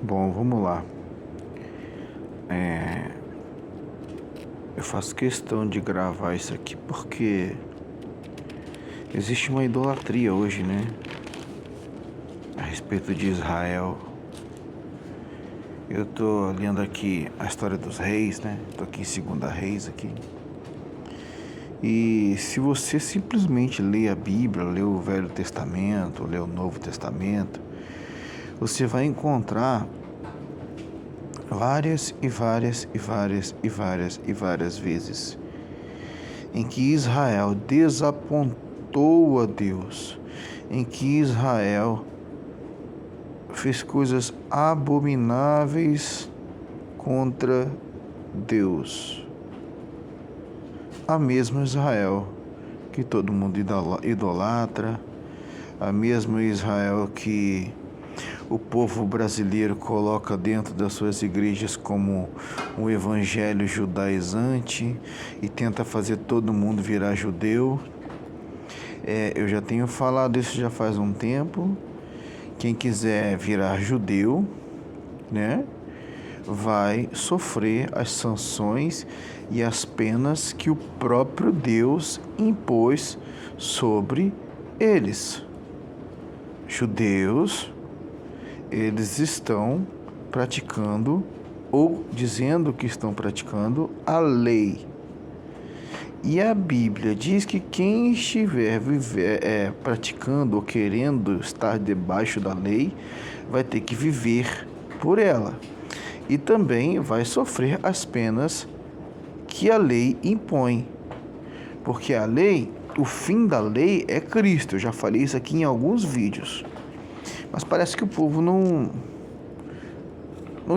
Bom, vamos lá. Eu faço questão de gravar isso aqui porque existe uma idolatria hoje, né? A respeito de Israel. Eu tô lendo aqui a história dos reis, né? Tô aqui em Segunda Reis aqui. E se você simplesmente lê a Bíblia, lê o Velho Testamento, lê o Novo Testamento, você vai encontrar várias vezes em que Israel desapontou a Deus, em que Israel fez coisas abomináveis contra Deus. A mesma Israel que todo mundo idolatra, a mesma Israel que o povo brasileiro coloca dentro das suas igrejas como um evangelho judaizante e tenta fazer todo mundo virar judeu. Eu já tenho falado isso já faz um tempo. Quem quiser virar judeu, né, vai sofrer as sanções e as penas que o próprio Deus impôs sobre eles. Judeus, eles estão praticando ou dizendo que estão praticando a lei. E a Bíblia diz que quem estiver praticando ou querendo estar debaixo da lei vai ter que viver por ela. E também vai sofrer as penas que a lei impõe. Porque a lei, o fim da lei é Cristo. Eu já falei isso aqui em alguns vídeos. Mas parece que o povo não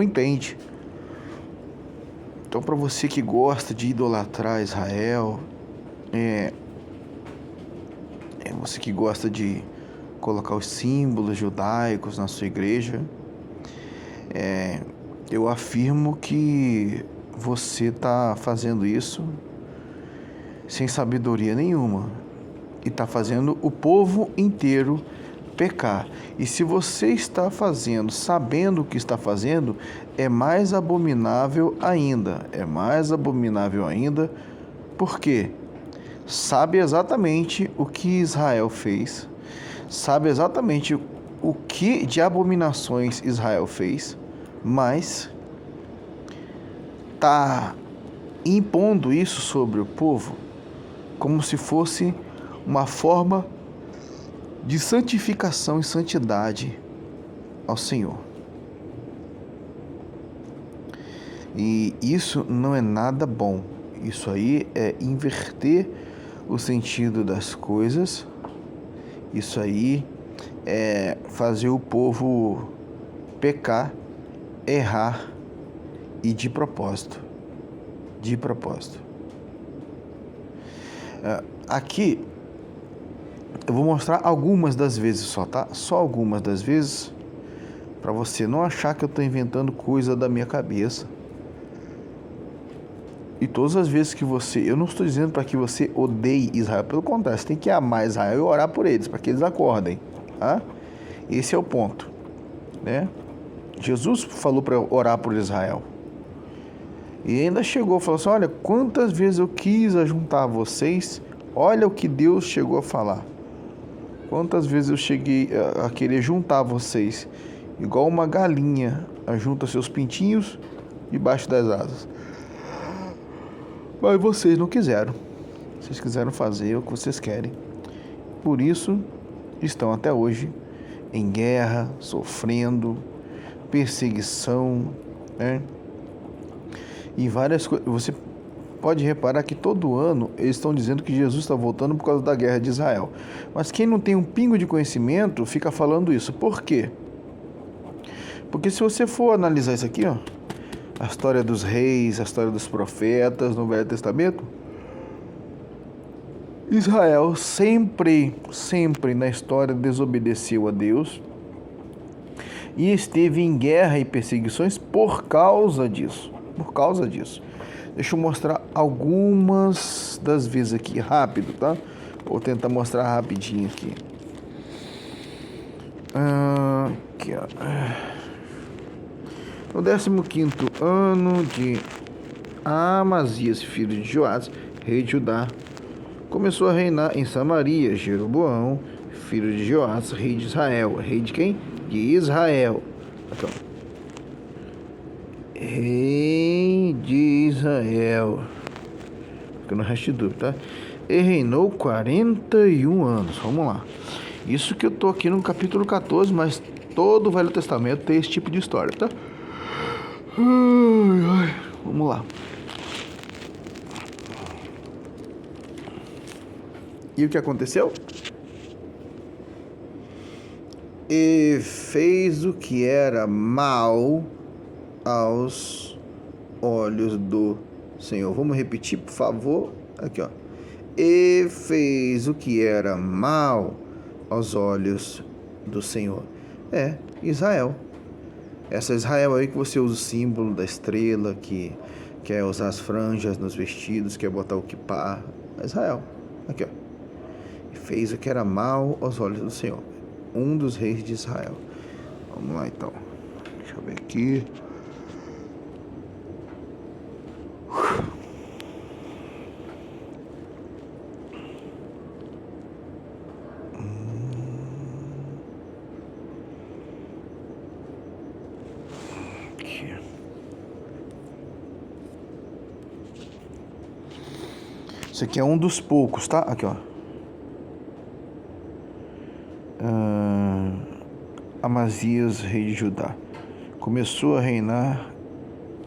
entende. Então, para você que gosta de idolatrar Israel, você que gosta de colocar os símbolos judaicos na sua igreja, eu afirmo que você está fazendo isso sem sabedoria nenhuma e está fazendo o povo inteiro pecar. E se você está fazendo, sabendo o que está fazendo, é mais abominável ainda. É mais abominável ainda porque sabe exatamente o que Israel fez, sabe exatamente o que de abominações Israel fez, mas está impondo isso sobre o povo como se fosse uma forma de santificação e santidade ao Senhor. E isso não é nada bom. Isso aí é inverter o sentido das coisas. Isso aí é fazer o povo pecar, errar e de propósito. De propósito. Aqui eu vou mostrar algumas das vezes só, tá? Só algumas das vezes, para você não achar que eu estou inventando coisa da minha cabeça. E todas as vezes que eu não estou dizendo para que você odeie Israel, pelo contrário, você tem que amar Israel e orar por eles, para que eles acordem, tá? Esse é o ponto, né? Jesus falou para orar por Israel. E ainda chegou, falou assim, olha, quantas vezes eu quis ajuntar vocês, olha o que Deus chegou a falar. Quantas vezes eu cheguei a querer juntar vocês, igual uma galinha ajunta seus pintinhos debaixo das asas. Mas vocês não quiseram. Vocês quiseram fazer o que vocês querem. Por isso, estão até hoje em guerra, sofrendo, perseguição, né? E várias coisas. Você pode reparar que todo ano eles estão dizendo que Jesus está voltando por causa da guerra de Israel. Mas quem não tem um pingo de conhecimento fica falando isso. Por quê? Porque se você for analisar isso aqui, ó, a história dos reis, a história dos profetas no Velho Testamento, Israel sempre na história desobedeceu a Deus e esteve em guerra e perseguições por causa disso. Por causa disso. Deixa eu mostrar algumas das vezes aqui, rápido, tá? Vou tentar mostrar rapidinho aqui. Aqui, ó. No 15º ano de Amazias, filho de Joás, rei de Judá, começou a reinar em Samaria Jeroboão, filho de Joás, rei de Israel. Rei de quem? De Israel. Então, rei de Israel. Fica no resto de dúvida, tá? E reinou 41 anos. Vamos lá. Isso que eu tô aqui no capítulo 14, mas todo o Velho Testamento tem esse tipo de história, tá? Vamos lá. E o que aconteceu? E fez o que era mal aos olhos do Senhor. Vamos repetir, por favor? Aqui, ó. E fez o que era mal aos olhos do Senhor. É, Israel. Essa Israel aí que você usa o símbolo da estrela, que quer usar as franjas nos vestidos, quer botar o kippah. Israel. Aqui, ó. E fez o que era mal aos olhos do Senhor. Um dos reis de Israel. Vamos lá, então. Deixa eu ver aqui. Isso aqui é um dos poucos, tá? Aqui, ó. Amazias, rei de Judá. Começou a reinar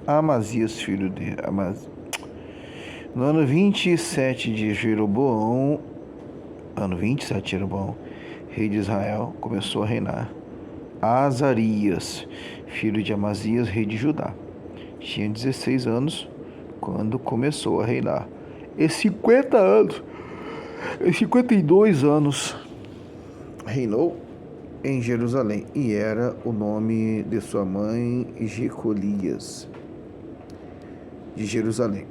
Amazias, filho de Amazias. No ano 27 de Jeroboão, rei de Israel, começou a reinar Azarias, filho de Amazias, rei de Judá. Tinha 16 anos quando começou a reinar. E 52 anos reinou em Jerusalém, e era o nome de sua mãe Jecolias, de Jerusalém.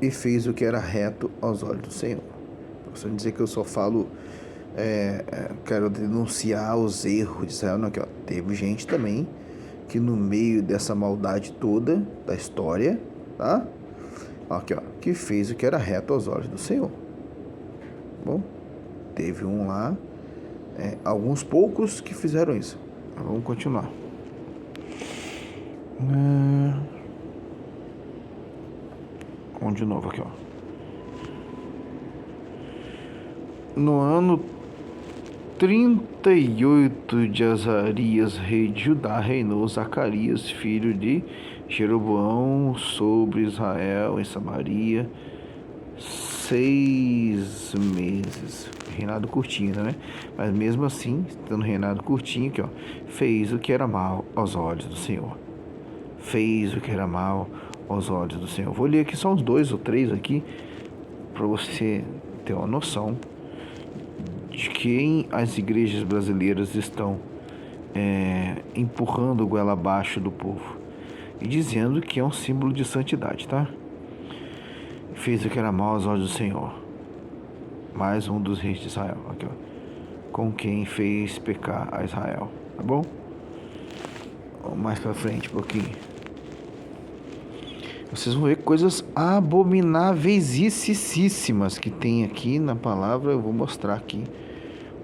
E fez o que era reto aos olhos do Senhor. Só dizer que eu só falo, quero denunciar os erros de Israel. Não, aqui, ó, teve gente também que no meio dessa maldade toda da história, tá? Aqui, ó, que fez o que era reto aos olhos do Senhor. Bom, teve um lá, alguns poucos que fizeram isso. Vamos continuar. Vamos de novo aqui, ó. No ano 38 de Azarias, rei de Judá, reinou Zacarias, filho de Jeroboão, sobre Israel em Samaria 6 meses. Reinado curtinho, né? Mas mesmo assim, estando reinado curtinho aqui, ó, fez o que era mal aos olhos do Senhor. Fez o que era mal aos olhos do Senhor. Vou ler aqui só uns 2 ou 3 aqui, para você ter uma noção de quem as igrejas brasileiras estão empurrando goela abaixo do povo e dizendo que é um símbolo de santidade, tá? Fez o que era mal aos olhos do Senhor. Mais um dos reis de Israel, aqui, ó, com quem fez pecar a Israel, tá bom? Mais pra frente um pouquinho. Vocês vão ver coisas abomináveisíssimas que tem aqui na palavra. Eu vou mostrar aqui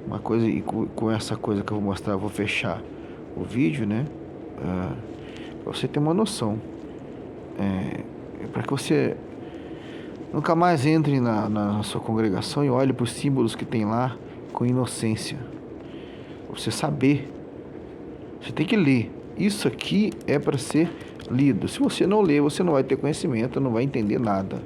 uma coisa, e com essa coisa que eu vou mostrar, eu vou fechar o vídeo, né? Pra você ter uma noção. Para que você nunca mais entre na sua congregação e olhe para os símbolos que tem lá com inocência. Pra você saber. Você tem que ler. Isso aqui é para ser lido. Se você não ler, você não vai ter conhecimento, não vai entender nada.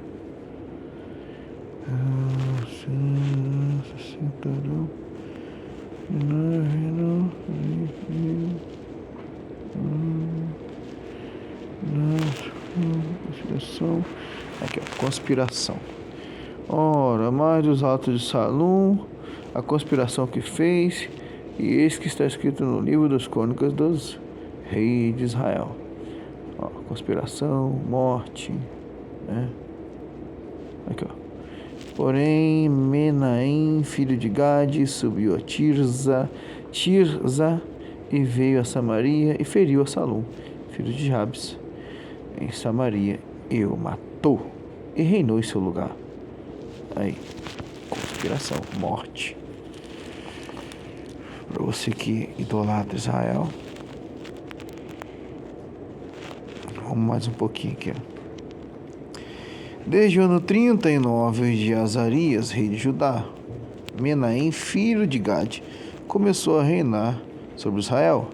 Aqui, ó, conspiração. Ora, mais dos altos de Salum, a conspiração que fez, e eis que está escrito no livro das crônicas dos reis de Israel. Ó, conspiração, morte, né? Aqui, ó. Porém, Menahem, filho de Gade, subiu a Tirza e veio a Samaria e feriu a Salum, filho de Jabes, em Samaria, e o matou, e reinou em seu lugar. Aí, conspiração, morte. Para você que idolatra Israel. Vamos mais um pouquinho aqui, ó. Desde o ano 39 de Azarias, rei de Judá, Menahem, filho de Gade, começou a reinar sobre Israel.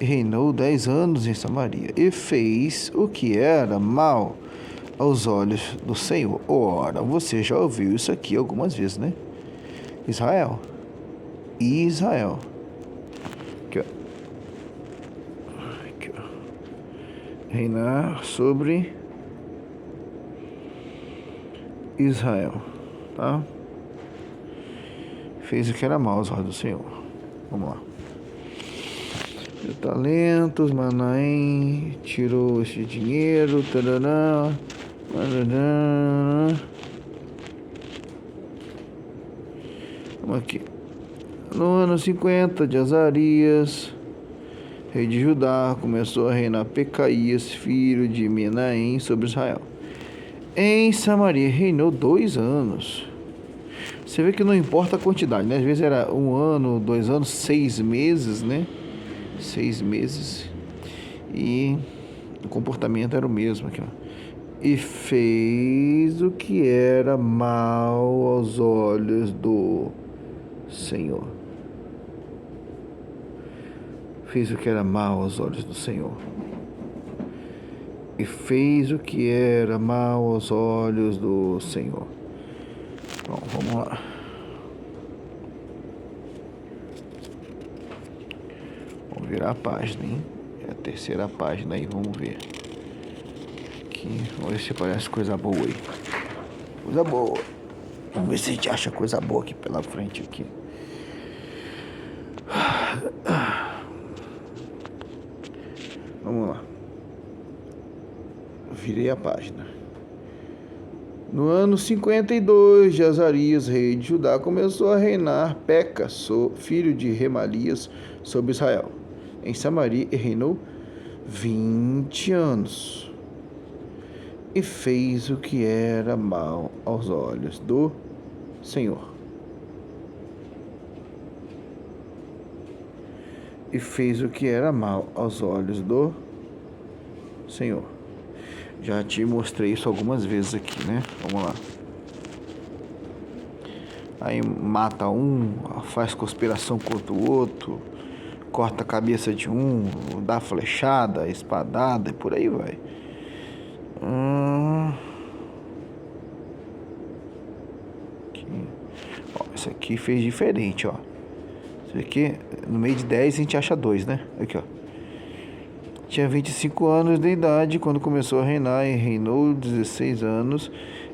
E reinou 10 anos em Samaria, e fez o que era mal aos olhos do Senhor. Ora, você já ouviu isso aqui algumas vezes, né? Israel. Aqui, ó. Aqui, ó. Reinar sobre Israel, tá? Fez o que era mal aos olhos do Senhor. Vamos lá. Deu talentos, Menahem tirou este dinheiro, tarará, tarará. Vamos aqui. No ano 50 de Azarias, rei de Judá, começou a reinar Pecaías, filho de Menahem, sobre Israel. Em Samaria reinou 2 anos. Você vê que não importa a quantidade, né? Às vezes era 1 ano, 2 anos, 6 meses, né? 6 meses. E o comportamento era o mesmo aqui, ó. E fez o que era mal aos olhos do Senhor. Fez o que era mal aos olhos do Senhor. E fez o que era mal aos olhos do Senhor. Bom, vamos lá. Vamos virar a página, hein? É a terceira página aí, vamos ver. Aqui, vamos ver se parece coisa boa aí. Coisa boa. Vamos ver se a gente acha coisa boa aqui pela frente aqui. Vamos lá. Virei a página. No ano 52 de Azarias, rei de Judá, começou a reinar Peca, filho de Remalias, sobre Israel. Em Samaria, e reinou 20 anos. E fez o que era mal aos olhos do Senhor. E fez o que era mal aos olhos do Senhor. Já te mostrei isso algumas vezes aqui, né? Vamos lá. Aí mata um, faz conspiração contra o outro, corta a cabeça de um, dá flechada, espadada e por aí vai. Aqui. Ó, esse aqui fez diferente, ó. Isso aqui, no meio de 10 a gente acha 2, né? Aqui, ó. Tinha 25 anos de idade quando começou a reinar e reinou 16 anos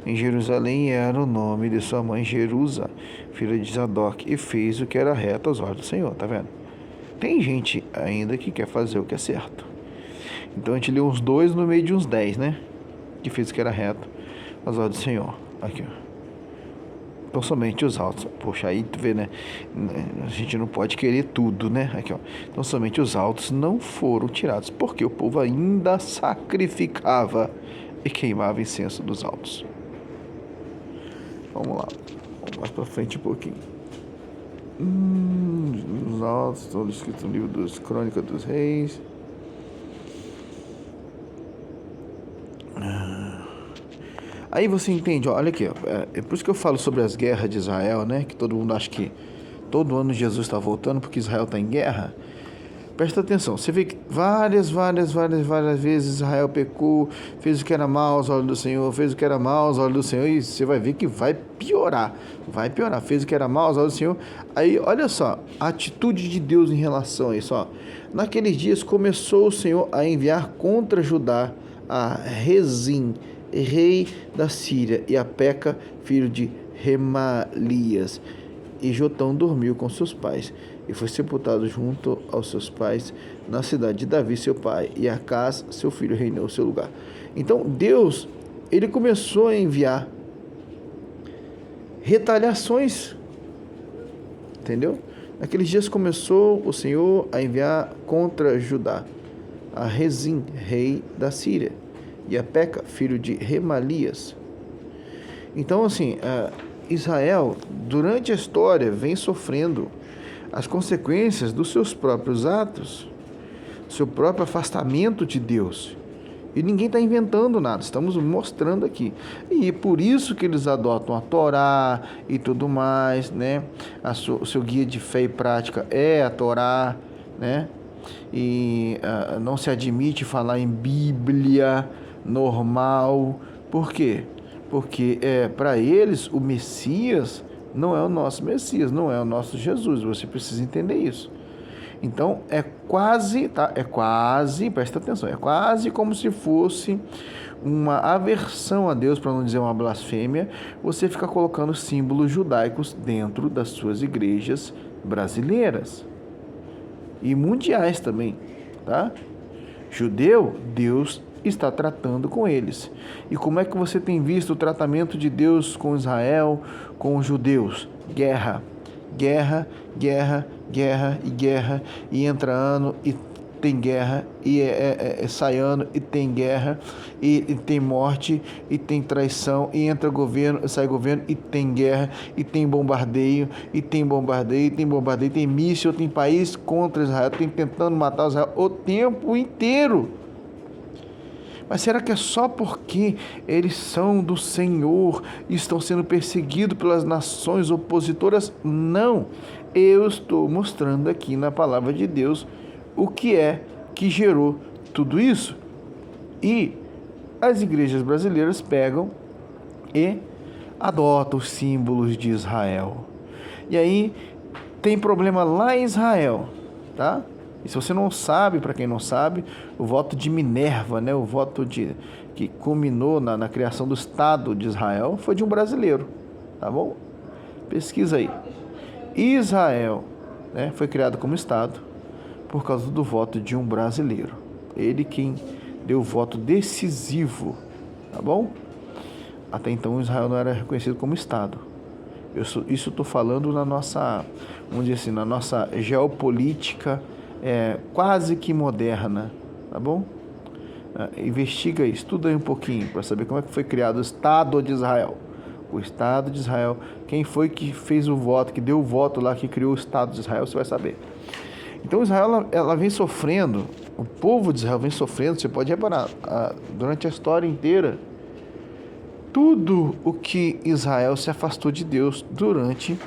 em Jerusalém, e era o nome de sua mãe Jerusa, filha de Zadok, e fez o que era reto aos olhos do Senhor, tá vendo? Tem gente ainda que quer fazer o que é certo. Então a gente leu uns 2 no meio de uns 10, né? Que fez o que era reto aos olhos do Senhor. Aqui, ó. Então somente os altos. Poxa, aí tu vê, né? A gente não pode querer tudo, né? Aqui, ó. Então somente os altos não foram tirados, porque o povo ainda sacrificava e queimava incenso dos altos. Vamos lá. Vamos mais pra frente um pouquinho. Os altos, estão escritos no livro dos Crônicas dos Reis. Aí você entende, olha aqui, ó, é por isso que eu falo sobre as guerras de Israel, né? Que todo mundo acha que todo ano Jesus está voltando porque Israel está em guerra. Presta atenção, você vê que várias vezes Israel pecou, fez o que era mal aos olhos do Senhor, fez o que era mal aos olhos do Senhor, e você vai ver que vai piorar, fez o que era mal aos olhos do Senhor. Aí, olha só, a atitude de Deus em relação a isso, ó. Naqueles dias começou o Senhor a enviar contra Judá a Rezim, rei da Síria, e a Peca, filho de Remalias. E Jotão dormiu com seus pais, e foi sepultado junto aos seus pais na cidade de Davi, seu pai, e Acás, seu filho, reinou em seu lugar. Então Deus, ele começou a enviar retaliações, entendeu? Naqueles dias começou o Senhor a enviar contra Judá a Rezim, rei da Síria, e a Peca, filho de Remalias. Então, assim, Israel, durante a história, vem sofrendo as consequências dos seus próprios atos, seu próprio afastamento de Deus. E ninguém está inventando nada, estamos mostrando aqui. E por isso que eles adotam a Torá e tudo mais, né? O seu guia de fé e prática é a Torá, né? E não se admite falar em Bíblia normal. Por quê? Porque para eles o Messias não é o nosso Messias, não é o nosso Jesus. Você precisa entender isso. Então é quase, tá? É quase, presta atenção, é quase como se fosse uma aversão a Deus, para não dizer uma blasfêmia, você ficar colocando símbolos judaicos dentro das suas igrejas brasileiras e mundiais também, tá? Judeu, Deus está tratando com eles. E como é que você tem visto o tratamento de Deus com Israel, com os judeus? Guerra, guerra, guerra, guerra e guerra, e entra ano e tem guerra, e sai ano e tem guerra, e tem morte, e tem traição, e entra governo, sai governo, e tem guerra, e tem bombardeio, e tem bombardeio, e tem bombardeio, tem míssil, tem país contra Israel, tem tentando matar Israel o tempo inteiro. Mas será que é só porque eles são do Senhor e estão sendo perseguidos pelas nações opositoras? Não. Eu estou mostrando aqui na palavra de Deus o que é que gerou tudo isso. E as igrejas brasileiras pegam e adotam os símbolos de Israel. E aí tem problema lá em Israel, tá? E se você não sabe, para quem não sabe, o voto de Minerva, né, o voto que culminou na criação do Estado de Israel, foi de um brasileiro, tá bom? Pesquisa aí. Israel, né, foi criado como Estado por causa do voto de um brasileiro. Ele quem deu o voto decisivo, tá bom? Até então Israel não era reconhecido como Estado. Isso estou falando na nossa, vamos dizer assim, na nossa geopolítica quase que moderna, tá bom? Investiga isso, estuda aí um pouquinho para saber como é que foi criado o Estado de Israel. O Estado de Israel, quem foi que fez o voto, que deu o voto lá, que criou o Estado de Israel, você vai saber. Então Israel, ela vem sofrendo, o povo de Israel vem sofrendo, você pode reparar, durante a história inteira, tudo o que Israel se afastou de Deus durante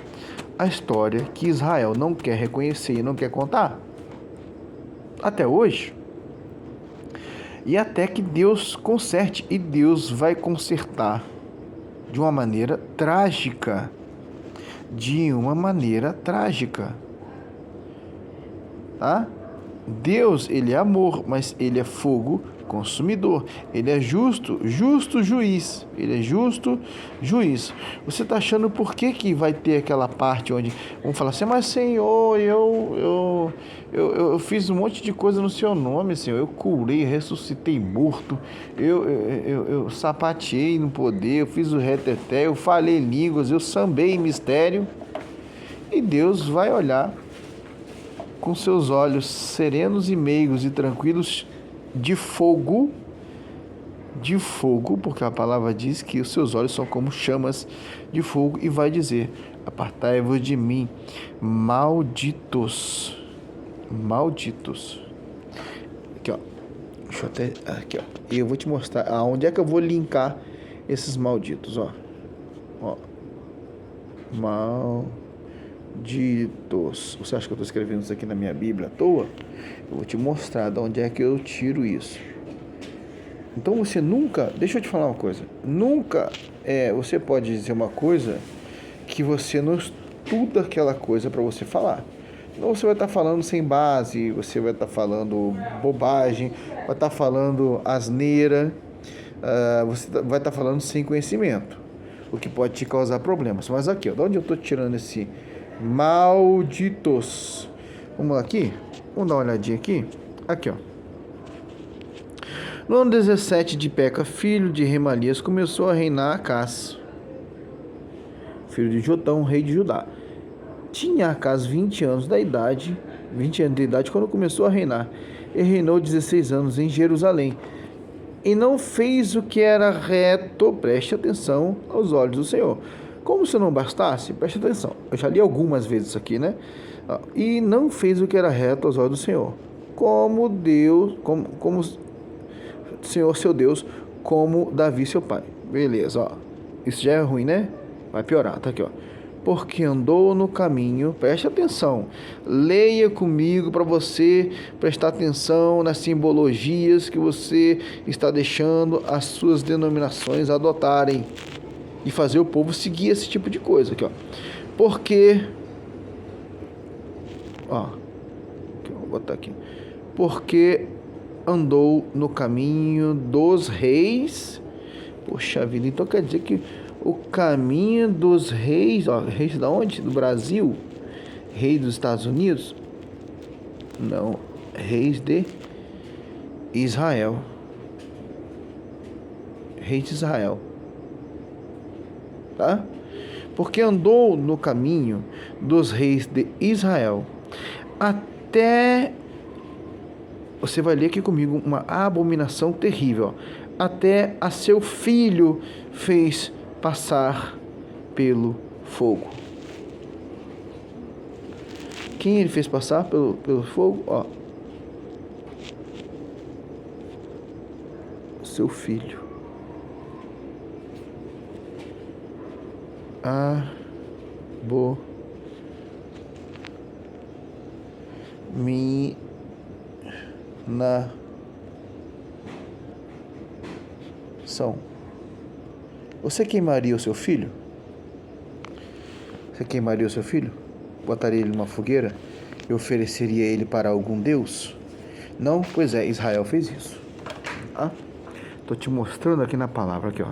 a história que Israel não quer reconhecer e não quer contar. Até hoje, e até que Deus conserte, e Deus vai consertar de uma maneira trágica, tá? Deus, ele é amor, mas ele é fogo consumidor. Ele é justo juiz. Ele é justo juiz. Você está achando por que vai ter aquela parte onde vão falar assim, mas Senhor, eu fiz um monte de coisa no seu nome, Senhor. Eu curei, ressuscitei morto, eu sapateei no poder, eu fiz o reteté, eu falei línguas, eu sambei em mistério. E Deus vai olhar com seus olhos serenos e meigos e tranquilos de fogo, porque a palavra diz que os seus olhos são como chamas de fogo, e vai dizer, apartai-vos de mim, malditos. Aqui, ó. Deixa eu até... Aqui, ó. E eu vou te mostrar aonde é que eu vou linkar esses malditos, ó. Malditos. Você acha que eu estou escrevendo isso aqui na minha Bíblia à toa? Eu vou te mostrar de onde é que eu tiro isso. Então você nunca... Deixa eu te falar uma coisa. Nunca você pode dizer uma coisa que você não estuda aquela coisa para você falar. Então você vai estar falando sem base, você vai estar falando bobagem, vai estar falando asneira, você vai estar falando sem conhecimento, o que pode te causar problemas. Mas aqui, ó, de onde eu estou tirando esse malditos? Vamos lá aqui? Vamos dar uma olhadinha aqui? Aqui, ó. No ano 17 de Peca, filho de Remalias, começou a reinar Acás, filho de Jotão, rei de Judá. Tinha Acas 20 anos de idade quando começou a reinar. E reinou 16 anos em Jerusalém. E não fez o que era reto, preste atenção, aos olhos do Senhor. Como se não bastasse, preste atenção. Eu já li algumas vezes isso aqui, né? E não fez o que era reto aos olhos do Senhor. Como o Senhor seu Deus, como Davi seu pai. Beleza, ó. Isso já é ruim, né? Vai piorar, tá aqui, ó. Porque andou no caminho, preste atenção, leia comigo para você prestar atenção nas simbologias que você está deixando as suas denominações adotarem e fazer o povo seguir esse tipo de coisa aqui, ó. Porque, ó, vou botar aqui, porque andou no caminho dos reis. Poxa vida, então quer dizer que o caminho dos reis, ó, reis da onde? Do Brasil? Reis dos Estados Unidos? Não, reis de Israel. Reis de Israel. Tá? Porque andou no caminho dos reis de Israel, até, você vai ler aqui comigo, uma abominação terrível, até a seu filho fez passar pelo fogo. Quem ele fez passar pelo fogo? Ó, seu filho. Abominação. Você queimaria o seu filho? Você queimaria o seu filho? Botaria ele numa fogueira e ofereceria ele para algum deus? Não? Pois é, Israel fez isso. Estou te mostrando aqui na palavra, aqui, ó.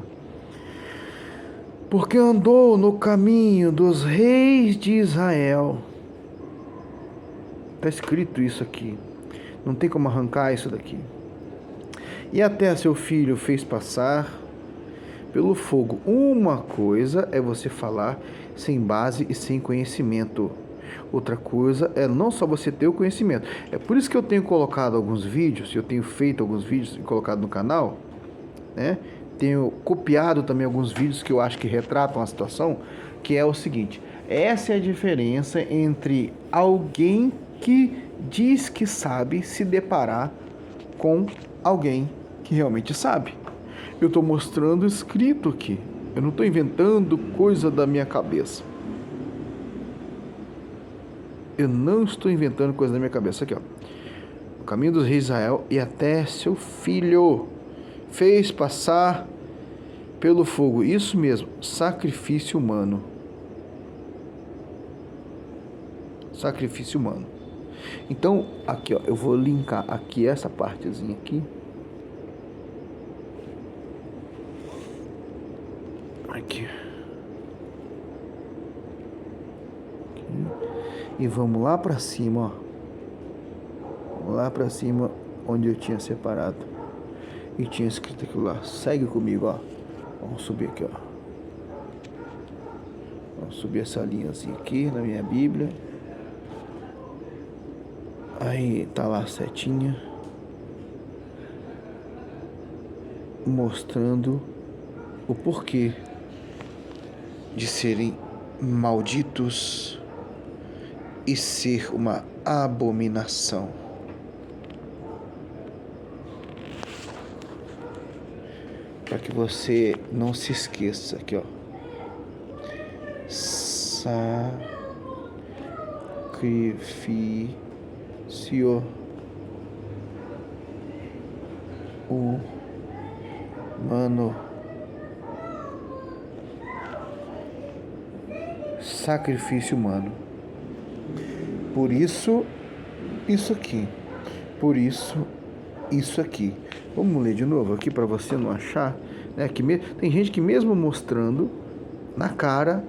Porque andou no caminho dos reis de Israel. Está escrito isso aqui. Não tem como arrancar isso daqui. E até seu filho fez passar pelo fogo. Uma coisa é você falar sem base e sem conhecimento. Outra coisa é não só você ter o conhecimento. É por isso que eu tenho colocado alguns vídeos, eu tenho feito alguns vídeos e colocado no canal, né? Tenho copiado também alguns vídeos que eu acho que retratam a situação, que é o seguinte: essa é a diferença entre alguém que diz que sabe se deparar com alguém que realmente sabe. Eu estou mostrando escrito aqui. Eu não estou inventando coisa da minha cabeça. Eu não estou inventando coisa da minha cabeça. Aqui, ó. O caminho dos reis de Israel, e até seu filho fez passar pelo fogo. Isso mesmo, sacrifício humano. Sacrifício humano. Então, aqui, ó, eu vou linkar aqui essa partezinha aqui. Aqui. E vamos lá para cima, ó. Vamos lá para cima, onde eu tinha separado. E tinha escrito aquilo lá. Segue comigo, ó. Vamos subir aqui, ó. Vamos subir essa linhazinha aqui na minha Bíblia. Aí tá lá a setinha. Mostrando o porquê de serem malditos e ser uma abominação. Para que você não se esqueça aqui, ó. Sacrifício humano. Sacrifício humano. Por isso, isso aqui. Por isso, isso aqui. Vamos ler de novo aqui para você não achar, né? Que tem gente que mesmo mostrando na cara,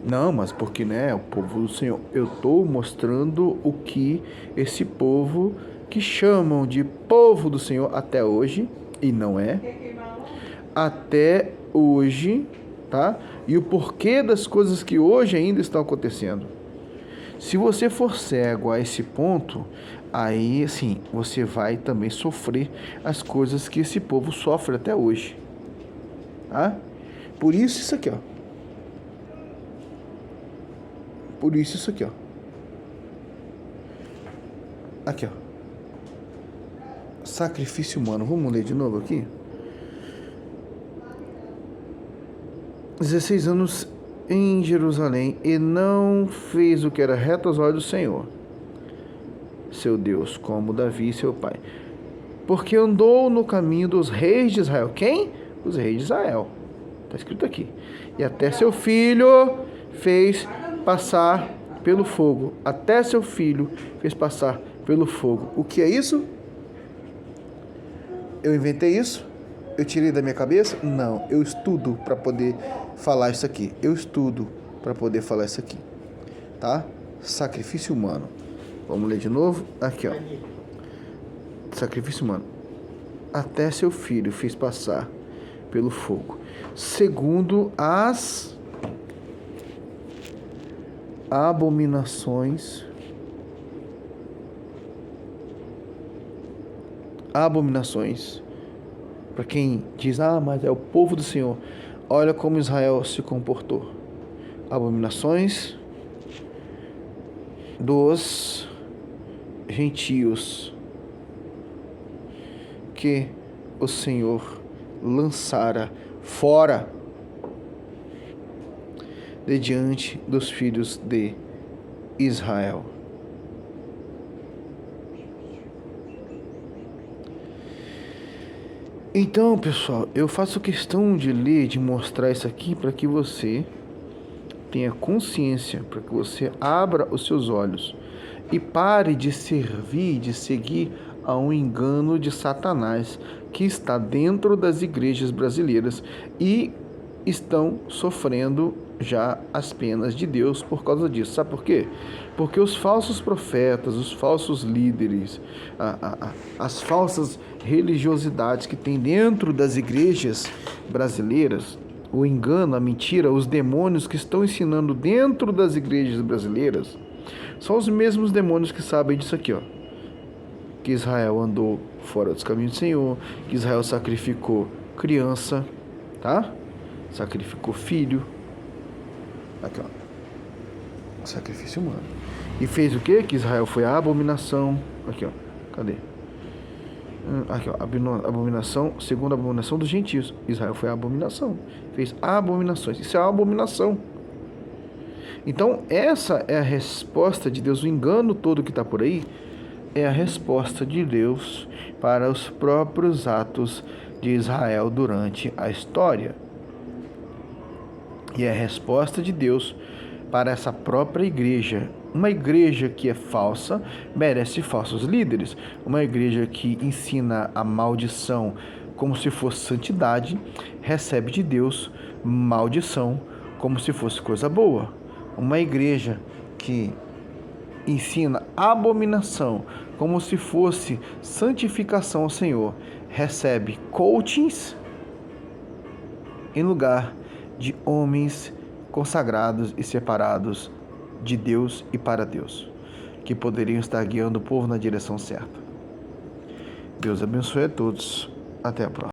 não, mas porque, né, o povo do Senhor, eu estou mostrando o que esse povo que chamam de povo do Senhor até hoje, e não é, até hoje, tá? E o porquê das coisas que hoje ainda estão acontecendo. Se você for cego a esse ponto, aí sim, você vai também sofrer as coisas que esse povo sofre até hoje. Tá? Por isso aqui, ó. Por isso aqui, ó. Aqui, ó. Sacrifício humano. Vamos ler de novo aqui? 16 anos em Jerusalém e não fez o que era reto aos olhos do Senhor, seu Deus, como Davi, seu pai. Porque andou no caminho dos reis de Israel. Quem? Os reis de Israel. Está escrito aqui. E até seu filho fez passar pelo fogo. Até seu filho fez passar pelo fogo. O que é isso? Eu inventei isso? Eu tirei da minha cabeça? Não, eu estudo para poder falar isso aqui. Eu estudo para poder falar isso aqui. Tá? Sacrifício humano. Vamos ler de novo? Aqui, ó. Sacrifício humano. Até seu filho fez passar pelo fogo, segundo as abominações para quem diz, mas é o povo do Senhor. Olha como Israel se comportou. Abominações dos gentios que o Senhor lançara fora de diante dos filhos de Israel. Então, pessoal, eu faço questão de ler, de mostrar isso aqui para que você tenha consciência, para que você abra os seus olhos e pare de servir, de seguir a um engano de Satanás que está dentro das igrejas brasileiras e estão sofrendo já as penas de Deus por causa disso. Sabe por quê? Porque os falsos profetas, os falsos líderes, as falsas religiosidades que tem dentro das igrejas brasileiras, o engano, a mentira, os demônios que estão ensinando dentro das igrejas brasileiras, são os mesmos demônios que sabem disso aqui, ó. Que Israel andou fora dos caminhos do Senhor, que Israel sacrificou criança, tá? Sacrificou filho. Aqui, ó. Sacrifício humano. E fez o quê? Que Israel foi a abominação. Aqui, ó. Cadê? Aqui, ó. Abominação, segundo a abominação dos gentios. Israel foi a abominação. Fez abominações. Isso é uma abominação. Então, essa é a resposta de Deus. O engano todo que está por aí é a resposta de Deus para os próprios atos de Israel durante a história. E é a resposta de Deus para essa própria igreja. Uma igreja que é falsa merece falsos líderes. Uma igreja que ensina a maldição como se fosse santidade, recebe de Deus maldição como se fosse coisa boa. Uma igreja que ensina abominação como se fosse santificação ao Senhor, recebe coachings em lugar de homens consagrados e separados de Deus e para Deus, que poderiam estar guiando o povo na direção certa. Deus abençoe a todos. Até a próxima.